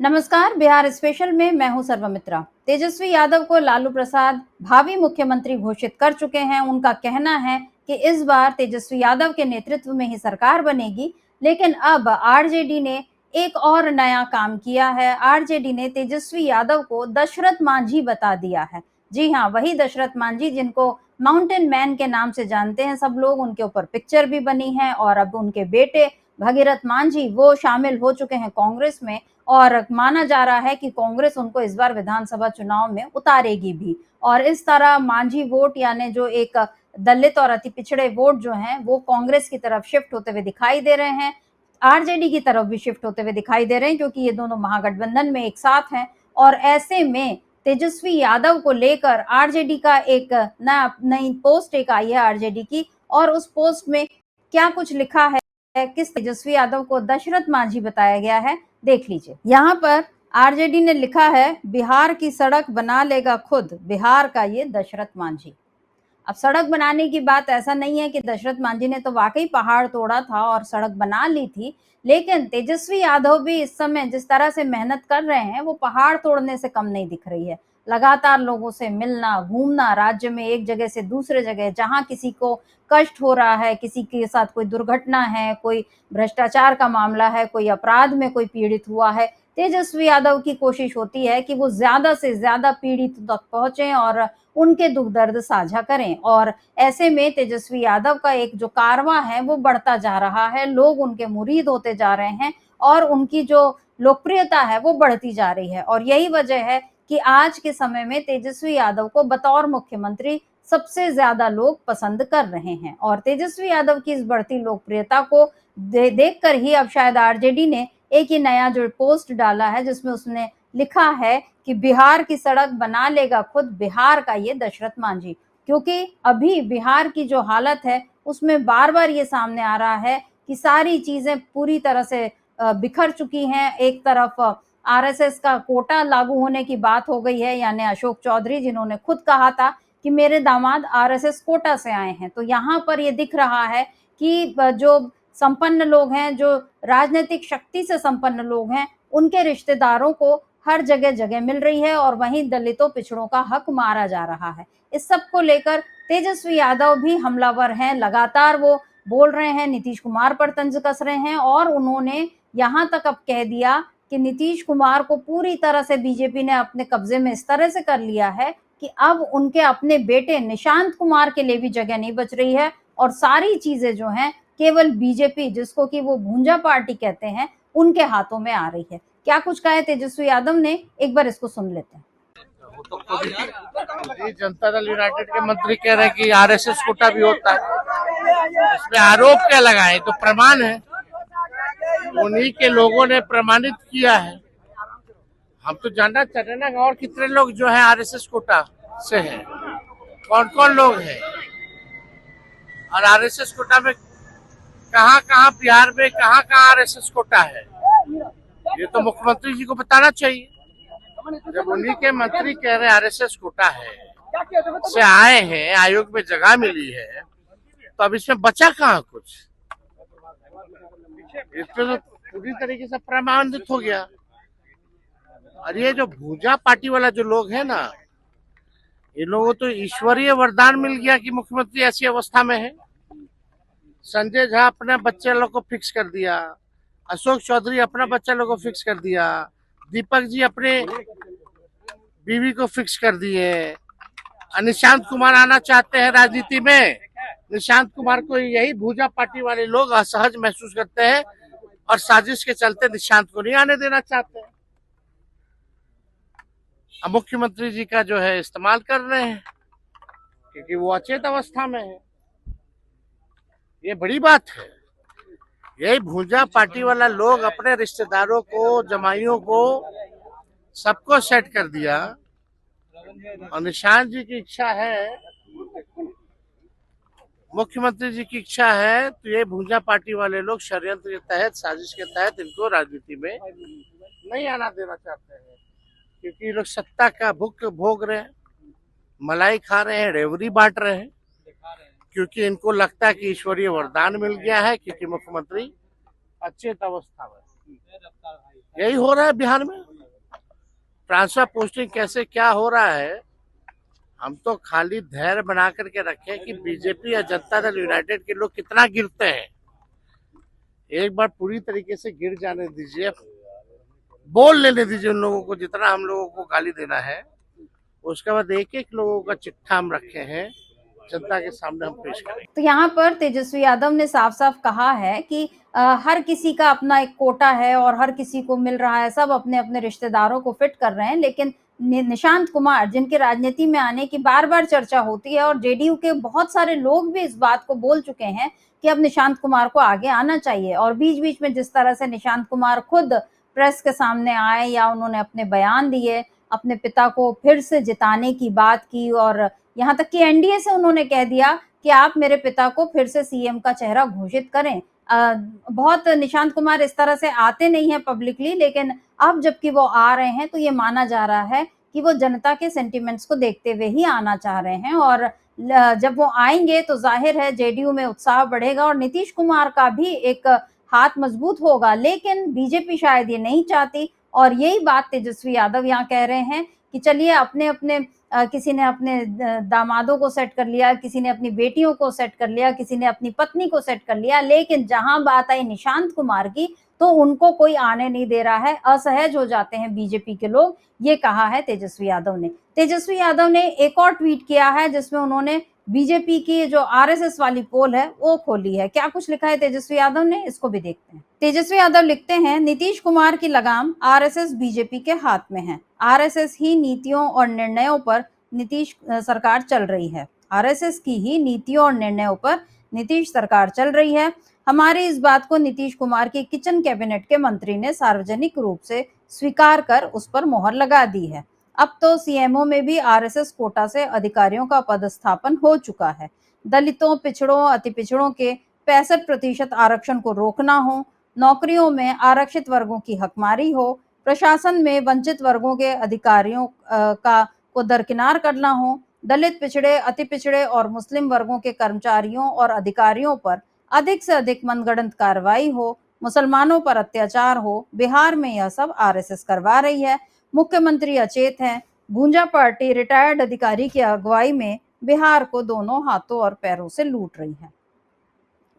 नमस्कार। बिहार स्पेशल में मैं हूं सर्वमित्रा। तेजस्वी यादव को लालू प्रसाद भावी मुख्यमंत्री घोषित कर चुके हैं। उनका कहना है कि इस बार तेजस्वी यादव के नेतृत्व में ही सरकार बनेगी। लेकिन अब आरजेडी ने एक और नया काम किया है। आरजेडी ने तेजस्वी यादव को दशरथ मांझी बता दिया है। जी हाँ, वही दशरथ मांझी जिनको माउंटेन मैन के नाम से जानते हैं सब लोग। उनके ऊपर पिक्चर भी बनी है और अब उनके बेटे भगीरथ मांझी वो शामिल हो चुके हैं कांग्रेस में। और माना जा रहा है कि कांग्रेस उनको इस बार विधानसभा चुनाव में उतारेगी भी। और इस तरह मांझी वोट यानी जो एक दलित और अति पिछड़े वोट जो हैं वो कांग्रेस की तरफ शिफ्ट होते हुए दिखाई दे रहे हैं। आरजेडी की तरफ भी शिफ्ट होते हुए दिखाई दे रहे हैं क्योंकि ये दोनों महागठबंधन में एक साथ हैं। और ऐसे में तेजस्वी यादव को लेकर आरजेडी का एक नई पोस्ट एक आई है आरजेडी की। और उस पोस्ट में क्या कुछ लिखा है, किस तेजस्वी यादव को दशरथ मांझी बताया गया है, देख लीजिए। यहाँ पर आरजेडी ने लिखा है, बिहार की सड़क बना लेगा खुद बिहार का ये दशरथ मांझी। अब सड़क बनाने की बात ऐसा नहीं है कि दशरथ मांझी ने तो वाकई पहाड़ तोड़ा था और सड़क बना ली थी, लेकिन तेजस्वी यादव भी इस समय जिस तरह से मेहनत कर रहे हैं वो पहाड़ तोड़ने से कम नहीं दिख रही है। लगातार लोगों से मिलना, घूमना, राज्य में एक जगह से दूसरे जगह, जहां किसी को कष्ट हो रहा है, किसी के साथ कोई दुर्घटना है, कोई भ्रष्टाचार का मामला है, कोई अपराध में कोई पीड़ित हुआ है, तेजस्वी यादव की कोशिश होती है कि वो ज्यादा से ज्यादा पीड़ित तक पहुंचे और उनके दुख दर्द साझा करें। और ऐसे में तेजस्वी यादव का एक जो कारवां है वो बढ़ता जा रहा है, लोग उनके मुरीद होते जा रहे हैं और उनकी जो लोकप्रियता है वो बढ़ती जा रही है। और यही वजह है कि आज के समय में तेजस्वी यादव को बतौर मुख्यमंत्री सबसे ज्यादा लोग पसंद कर रहे हैं। और तेजस्वी यादव की इस बढ़ती लोकप्रियता को देखकर ही अब शायद आरजेडी ने एक ही नया जो पोस्ट डाला है जिसमें उसने लिखा है कि बिहार की सड़क बना लेगा खुद बिहार का ये दशरथ मांझी। क्योंकि अभी बिहार की जो हालत है उसमें बार बार ये सामने आ रहा है कि सारी चीजें पूरी तरह से बिखर चुकी हैं। एक तरफ आरएसएस का कोटा लागू होने की बात हो गई है, यानी अशोक चौधरी जिन्होंने खुद कहा था कि मेरे दामाद आरएसएस कोटा से आए हैं। तो यहाँ पर ये दिख रहा है कि जो संपन्न लोग हैं, जो राजनीतिक शक्ति से संपन्न लोग हैं, उनके रिश्तेदारों को हर जगह जगह मिल रही है और वहीं दलितों पिछड़ों का हक मारा जा रहा है। इस सब को लेकर तेजस्वी यादव भी हमलावर हैं। लगातार वो बोल रहे हैं, नीतीश कुमार पर तंज कस रहे हैं और उन्होंने यहाँ तक अब कह दिया कि नीतीश कुमार को पूरी तरह से बीजेपी ने अपने कब्जे में इस तरह से कर लिया है कि अब उनके अपने बेटे निशांत कुमार के लिए भी जगह नहीं बच रही है। और सारी चीजें जो हैं केवल बीजेपी, जिसको कि वो भूंजा पार्टी कहते हैं, उनके हाथों में आ रही है। क्या कुछ कहा है तेजस्वी यादव ने, एक बार इसको सुन लेते हैं। जनता दल यूनाइटेड के मंत्री कह रहे हैं कि आरएसएस कोटा भी होता है। इसमें आरोप क्या लगाए, तो प्रमाण है, उन्हीं के लोगों ने प्रमाणित किया है। हम तो जानना चाह रहे हैं ना और कितने लोग जो है आरएसएस कोटा से हैं, कौन कौन लोग हैं और आरएसएस कोटा में कहाँ कहाँ बिहार में कहाँ कहाँ आरएसएस कोटा है, ये तो मुख्यमंत्री जी को बताना चाहिए। जब उन्हीं के मंत्री कह रहे आरएसएस कोटा है से आए हैं, आयोग में जगह मिली है, तो अब इसमें बचा कहाँ कुछ, इसमें तो पूरी तरीके से प्रमाणित हो गया। और ये जो भूजा पार्टी वाला जो लोग है ना, ये लोगों तो ईश्वरीय वरदान मिल गया कि मुख्यमंत्री ऐसी अवस्था में है। संजय झा अपने बच्चे लोग को फिक्स कर दिया, अशोक चौधरी अपना बच्चा लोग को फिक्स कर दिया, दीपक जी अपने बीवी को फिक्स कर दिए। निशांत कुमार आना चाहते हैं राजनीति में, निशांत कुमार को यही भूजा पार्टी वाले लोग असहज महसूस करते हैं और साजिश के चलते निशांत को नहीं आने देना चाहते हैं। अब मुख्यमंत्री जी का जो है इस्तेमाल कर रहे हैं क्योंकि वो अचेत अवस्था में है। ये बड़ी बात है। यही भूजा पार्टी वाला लोग अपने रिश्तेदारों को, जमाइयों को, सबको सेट कर दिया। और निशांत जी की इच्छा है, मुख्यमंत्री जी की इच्छा है, तो ये भूजा पार्टी वाले लोग षड्यंत्र के तहत, साजिश के तहत इनको राजनीति में नहीं आना देना चाहते हैं क्योंकि ये लोग सत्ता का भुख भोग रहे हैं, मलाई खा रहे हैं, रेवड़ी बांट रहे हैं, क्योंकि इनको लगता है कि ईश्वरीय वरदान मिल गया है क्योंकि मुख्यमंत्री अचेत अवस्था में। यही हो रहा है बिहार में। ट्रांसफर पोस्टिंग कैसे क्या हो रहा है, हम तो खाली धैर्य बना करके रखे कि बीजेपी या जनता दल यूनाइटेड के लोग कितना गिरते हैं। एक बार पूरी तरीके से गिर जाने दीजिए, बोल लेने दीजिए उन लोगों को जितना हम लोगों को गाली देना है। उसके बाद एक एक लोगों का चिट्ठा हम रखे हैं, जनता के सामने हम पेश करेंगे। तो यहाँ पर तेजस्वी यादव ने साफ साफ कहा है कि हर किसी का अपना एक कोटा है और हर किसी को मिल रहा है, सब अपने अपने रिश्तेदारों को फिट कर रहे हैं। लेकिन निशांत कुमार, जिनके राजनीति में आने की बार बार चर्चा होती है और जेडीयू के बहुत सारे लोग भी इस बात को बोल चुके हैं कि अब निशांत कुमार को आगे आना चाहिए, और बीच बीच में जिस तरह से निशांत कुमार खुद प्रेस के सामने आए या उन्होंने अपने बयान दिए, अपने पिता को फिर से जिताने की बात की, और यहाँ तक कि एनडीए से उन्होंने कह दिया कि आप मेरे पिता को फिर से सीएम का चेहरा घोषित करें। बहुत निशांत कुमार इस तरह से आते नहीं है पब्लिकली, लेकिन अब जबकि वो आ रहे हैं तो ये माना जा रहा है कि वो जनता के सेंटिमेंट्स को देखते हुए ही आना चाह रहे हैं, और जब वो आएंगे तो जाहिर है जेडीयू में उत्साह बढ़ेगा और नीतीश कुमार का भी एक हाथ मजबूत होगा। लेकिन बीजेपी शायद ये नहीं चाहती, और यही बात तेजस्वी यादव यहाँ कह रहे हैं कि चलिए अपने अपने किसी ने अपने दामादों को सेट कर लिया, किसी ने अपनी बेटियों को सेट कर लिया, किसी ने अपनी पत्नी को सेट कर लिया, लेकिन जहां बात आई निशांत कुमार की तो उनको कोई आने नहीं दे रहा है, असहज हो जाते हैं बीजेपी के लोग। ये कहा है तेजस्वी यादव ने। तेजस्वी यादव ने एक और ट्वीट किया है जिसमें उन्होंने बीजेपी की जो आरएसएस वाली पोल है वो खोली है। क्या कुछ लिखा है तेजस्वी यादव ने, इसको भी देखते हैं। तेजस्वी यादव लिखते हैं, नीतीश कुमार की लगाम आरएसएस बीजेपी के हाथ में है। आरएसएस ही नीतियों और निर्णयों पर नीतीश सरकार चल रही है। आरएसएस की ही नीतियों और निर्णयों पर नीतीश सरकार चल रही है। हमारी इस बात को नीतीश कुमार की किचन कैबिनेट के मंत्री ने सार्वजनिक रूप से स्वीकार कर उस पर मोहर लगा दी है। अब तो सीएमओ में भी आरएसएस कोटा से अधिकारियों का पदस्थापन हो चुका है। दलितों, पिछड़ों, अति पिछड़ों के 65% आरक्षण को रोकना हो, नौकरियों में आरक्षित वर्गों की हकमारी हो, प्रशासन में वंचित वर्गों के अधिकारियों को दरकिनार करना हो, दलित, पिछड़े, अति पिछड़े और मुस्लिम वर्गों के कर्मचारियों और अधिकारियों पर अधिक से अधिक मनगढ़ंत कार्रवाई हो, मुसलमानों पर अत्याचार हो। बिहार में यह सब आरएसएस करवा रही है। मुख्यमंत्री अचेत हैं। भूंजा पार्टी रिटायर्ड अधिकारी की अगुवाई में बिहार को दोनों हाथों और पैरों से लूट रही है।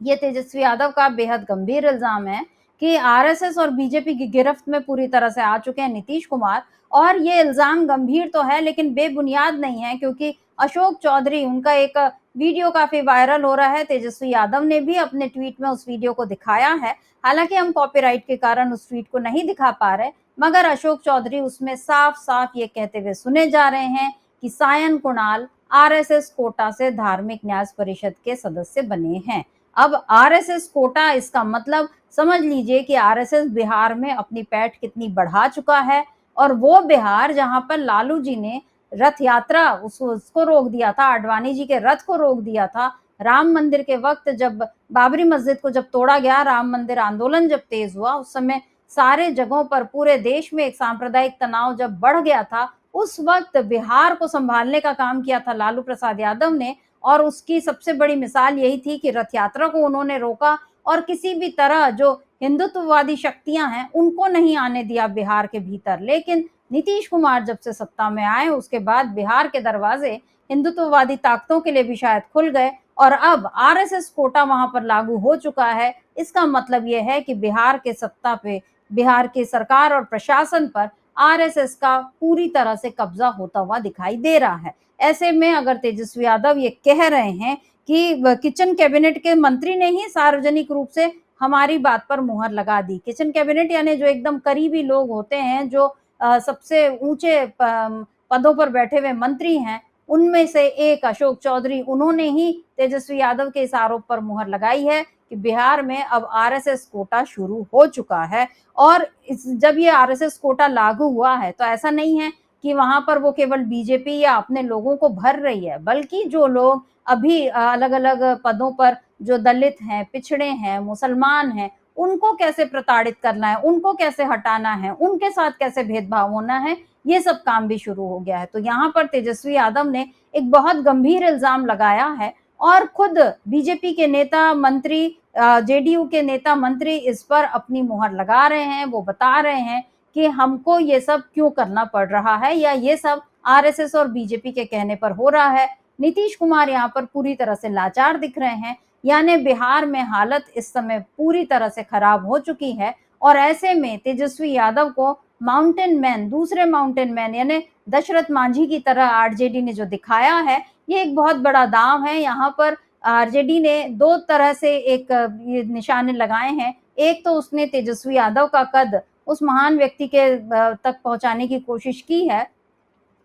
ये तेजस्वी यादव का बेहद गंभीर इल्जाम है कि आरएसएस और बीजेपी की गिरफ्त में पूरी तरह से आ चुके हैं नीतीश कुमार। और ये इल्जाम गंभीर तो है लेकिन बेबुनियाद नहीं है, क्योंकि अशोक चौधरी, उनका एक वीडियो काफी वायरल हो रहा है। तेजस्वी यादव ने भी अपने ट्वीट में उस वीडियो को दिखाया है। हालांकि हम कॉपीराइट के कारण उस ट्वीट को नहीं दिखा पा रहे, मगर अशोक चौधरी उसमें साफ साफ ये कहते हुए सुने जा रहे हैं कि सायन कुणाल आरएसएस कोटा से धार्मिक न्यास परिषद के सदस्य बने हैं। अब आरएसएस कोटा, इसका मतलब समझ लीजिए कि आरएसएस बिहार में अपनी पैठ कितनी बढ़ा चुका है, और वो बिहार जहां पर लालू जी ने रथ यात्रा उसको रोक दिया था, आडवाणी जी के रथ को रोक दिया था, राम मंदिर के वक्त जब बाबरी मस्जिद को जब तोड़ा गया, राम मंदिर आंदोलन जब तेज हुआ, उस समय सारे जगहों पर पूरे देश में एक सांप्रदायिक तनाव जब बढ़ गया था, उस वक्त बिहार को संभालने का काम किया था लालू प्रसाद यादव ने। और उसकी सबसे बड़ी मिसाल यही थी कि रथ यात्रा को उन्होंने रोका और किसी भी तरह जो हिंदुत्ववादी शक्तियां हैं उनको नहीं आने दिया बिहार के भीतर। लेकिन नीतीश कुमार जब से सत्ता में आए उसके बाद बिहार के दरवाजे हिंदुत्ववादी ताकतों के लिए भी शायद खुल गए, और अब आरएसएस कोटा वहां पर लागू हो चुका है। इसका मतलब यह है कि बिहार के सत्ता पे, बिहार की सरकार और प्रशासन पर आरएसएस का पूरी तरह से कब्जा होता हुआ दिखाई दे रहा है। ऐसे में अगर तेजस्वी यादव ये कह रहे हैं कि किचन कैबिनेट के मंत्री ने ही सार्वजनिक रूप से हमारी बात पर मुहर लगा दी, किचन कैबिनेट यानी जो एकदम करीबी लोग होते हैं, जो सबसे ऊंचे पदों पर बैठे हुए मंत्री हैं, उनमें से एक अशोक चौधरी, उन्होंने ही तेजस्वी यादव के इस आरोप पर मुहर लगाई है कि बिहार में अब आरएसएस कोटा शुरू हो चुका है। और जब ये आरएसएस कोटा लागू हुआ है तो ऐसा नहीं है कि वहां पर वो केवल बीजेपी या अपने लोगों को भर रही है, बल्कि जो लोग अभी अलग अलग पदों पर, जो दलित हैं, पिछड़े हैं, मुसलमान हैं, उनको कैसे प्रताड़ित करना है, उनको कैसे हटाना है, उनके साथ कैसे भेदभाव होना है, ये सब काम भी शुरू हो गया है। तो यहाँ पर तेजस्वी यादव ने एक बहुत गंभीर इल्जाम लगाया है, और खुद बीजेपी के नेता मंत्री, जेडीयू के नेता मंत्री इस पर अपनी मुहर लगा रहे हैं। वो बता रहे हैं कि हमको ये सब क्यों करना पड़ रहा है या ये सब आरएसएस और बीजेपी के कहने पर हो रहा है। नीतीश कुमार यहाँ पर पूरी तरह से लाचार दिख रहे हैं, यानी बिहार में हालत इस समय पूरी तरह से खराब हो चुकी है और ऐसे में तेजस्वी यादव को माउंटेन मैन, दूसरे माउंटेन मैन यानी दशरथ मांझी की तरह आरजेडी ने जो दिखाया है, ये एक बहुत बड़ा दांव है। यहाँ पर आरजेडी ने दो तरह से एक ये निशाने लगाए हैं। एक तो उसने तेजस्वी यादव का कद उस महान व्यक्ति के तक पहुंचाने की कोशिश की है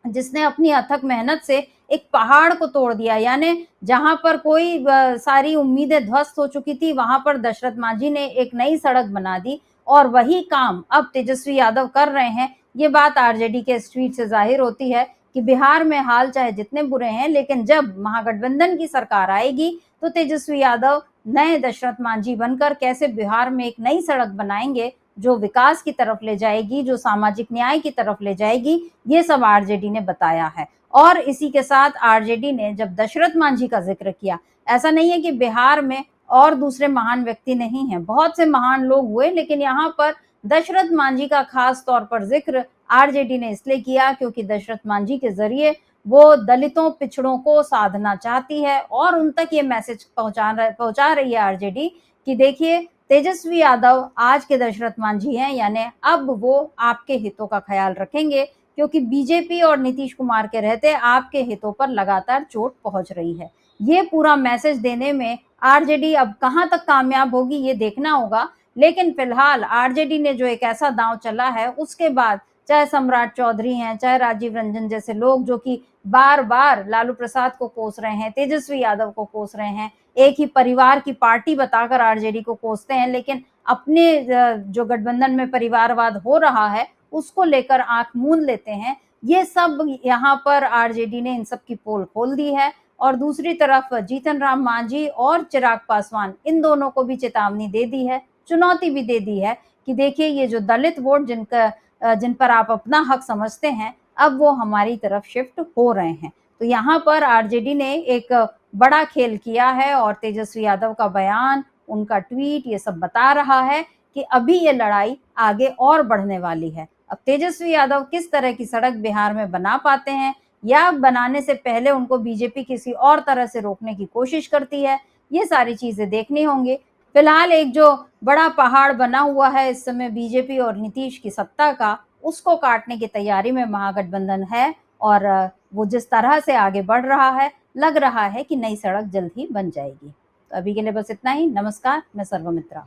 जिसने अपनी अथक मेहनत से एक पहाड़ को तोड़ दिया, यानी जहां पर कोई सारी उम्मीदें ध्वस्त हो चुकी थी वहां पर दशरथ मांझी ने एक नई सड़क बना दी और वही काम अब तेजस्वी यादव कर रहे हैं। ये बात आरजेडी के ट्वीट से जाहिर होती है कि बिहार में हाल चाहे जितने बुरे हैं, लेकिन जब महागठबंधन की सरकार आएगी तो तेजस्वी यादव नए दशरथ मांझी बनकर कैसे बिहार में एक नई सड़क बनाएंगे जो विकास की तरफ ले जाएगी, जो सामाजिक न्याय की तरफ ले जाएगी, ये सब आरजेडी ने बताया है। और इसी के साथ आरजेडी ने जब दशरथ मांझी का जिक्र किया, ऐसा नहीं है कि बिहार में और दूसरे महान व्यक्ति नहीं हैं, बहुत से महान लोग हुए, लेकिन यहाँ पर दशरथ मांझी का खास तौर पर जिक्र आरजेडी ने इसलिए किया क्योंकि दशरथ मांझी के जरिए वो दलितों, पिछड़ों को साधना चाहती है और उन तक ये मैसेज पहुंचा रही है आरजेडी कि देखिए तेजस्वी यादव आज के दशरथ मांझी हैं, यानी अब वो आपके हितों का ख्याल रखेंगे क्योंकि बीजेपी और नीतीश कुमार के रहते आपके हितों पर लगातार चोट पहुंच रही है। ये पूरा मैसेज देने में आरजेडी अब कहां तक कामयाब होगी ये देखना होगा, लेकिन फिलहाल आरजेडी ने जो एक ऐसा दांव चला है उसके बाद चाहे सम्राट चौधरी हैं, चाहे राजीव रंजन जैसे लोग जो कि बार बार लालू प्रसाद को कोस रहे हैं, तेजस्वी यादव को कोस रहे हैं, एक ही परिवार की पार्टी बताकर आरजेडी को कोसते हैं, लेकिन अपने जो गठबंधन में परिवारवाद हो रहा है उसको लेकर आंख मूंद लेते हैं। ये सब यहाँ पर आरजेडी ने इन सब की पोल खोल दी है और दूसरी तरफ जीतन राम मांझी और चिराग पासवान इन दोनों को भी चेतावनी दे दी है, चुनौती भी दे दी है कि देखिए ये जो दलित वोट जिन पर आप अपना हक समझते हैं अब वो हमारी तरफ शिफ्ट हो रहे हैं। तो यहाँ पर आरजेडी ने एक बड़ा खेल किया है और तेजस्वी यादव का बयान, उनका ट्वीट ये सब बता रहा है कि अभी ये लड़ाई आगे और बढ़ने वाली है। अब तेजस्वी यादव किस तरह की सड़क बिहार में बना पाते हैं या बनाने से पहले उनको बीजेपी किसी और तरह से रोकने की कोशिश करती है, ये सारी चीजें देखनी होंगी। फिलहाल एक जो बड़ा पहाड़ बना हुआ है इस समय बीजेपी और नीतीश की सत्ता का, उसको काटने की तैयारी में महागठबंधन है और वो जिस तरह से आगे बढ़ रहा है लग रहा है कि नई सड़क जल्द ही बन जाएगी। तो अभी के लिए बस इतना ही। नमस्कार, मैं सर्वमित्रा।